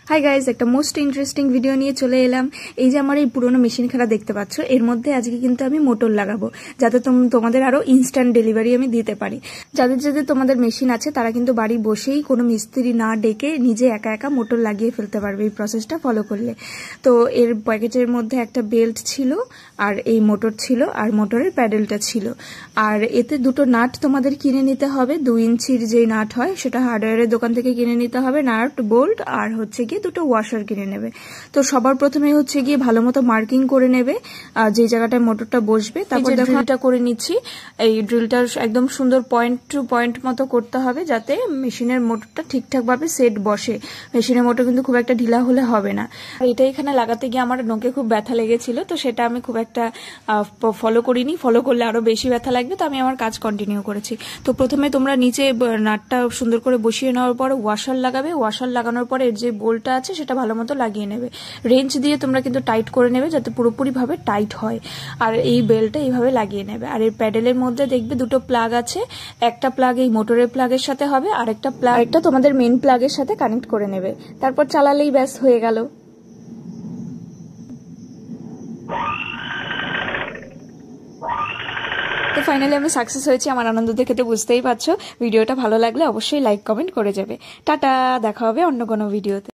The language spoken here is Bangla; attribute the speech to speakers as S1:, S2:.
S1: হাই গাইজ, একটা মোস্ট ইন্টারেস্টিং ভিডিও নিয়ে চলে এলাম। এই যে আমার এই পুরোনো মেশিন খানা দেখতে পাচ্ছ, এর মধ্যে আজকে কিন্তু আমি মোটর লাগাবো, যাতে তোমাদের আরো ইনস্ট্যান্ট ডেলিভারি আমি দিতে পারি। যাদের যাদের তোমাদের মেশিন আছে তারা কিন্তু বাড়ি বসেই কোনো মিস্ত্রি না ডেকে নিজে একা একা মোটর লাগিয়ে ফেলতে পারবে এই প্রসেসটা ফলো করলে। তো এর প্যাকেটের মধ্যে একটা বেল্ট ছিল, আর এই মোটর ছিল, আর মোটরের প্যাডেলটা ছিল। আর এতে দুটো নাট তোমাদের কিনে নিতে হবে, 2 ইঞ্চির যে নাট হয় সেটা হার্ডওয়্যারের দোকান থেকে কিনে নিতে হবে, নাট, বোল্ট, আর হচ্ছে গিয়ে দুটো ওয়াশার কিনে নেবে। তো সবার প্রথমে হচ্ছে গিয়ে ভালো মতো মার্কিং করে নেবে যে জায়গাটায় মোটরটা বসবে। তারপর ড্রিলটা করে নিচ্ছি। এই ড্রিলটা একদম সুন্দর পয়েন্ট টু পয়েন্ট মতো করতে হবে, যাতে মেশিনের মোটরটা ঠিকঠাক ভাবে সেট বসে। মেশিনের মোটর কিন্তু খুব একটা ঢিলা হলে হবে না। আর এটা এখানে লাগাতে গিয়ে আমার নোকে খুব ব্যথা লেগেছিল, তো সেটা আমি খুব একটা ফলো করিনি। ফলো করলে আরো বেশি ব্যথা লাগবে, তো আমি আমার কাজ কন্টিনিউ করেছি। তো প্রথমে তোমরা নিচে নাটটা সুন্দর করে বসিয়ে নেওয়ার পরে ওয়াশার লাগাবে। ওয়াশার লাগানোর পরে এর যে বোল্টটা আছে সেটা ভালো মতো লাগিয়ে নেবে। রেঞ্চ দিয়ে তোমরা কিন্তু টাইট করে নেবে, যাতে পুরোপুরি ভাবে টাইট হয়। আর এই বেল্টটা এইভাবে লাগিয়ে নেবে। আর এই প্যাডেলের মধ্যে দেখবে দুটো প্লাগ আছে, একটা প্লাগ এই মোটরের প্লাগের সাথে হবে, আর একটা প্লাগ তোমাদের মেইন প্লাগের সাথে কানেক্ট করে নেবে। তারপর চালালেই ব্যাস হয়ে গেল। তো ফাইনালি আমি সাকসেস হয়েছি। আমার আনন্দ দেখে তো বুঝতেই পারছো। ভিডিওটা ভালো লাগলে অবশ্যই লাইক কমেন্ট করে যাবে। টাটা, দেখা হবে অন্য কোনো ভিডিওতে।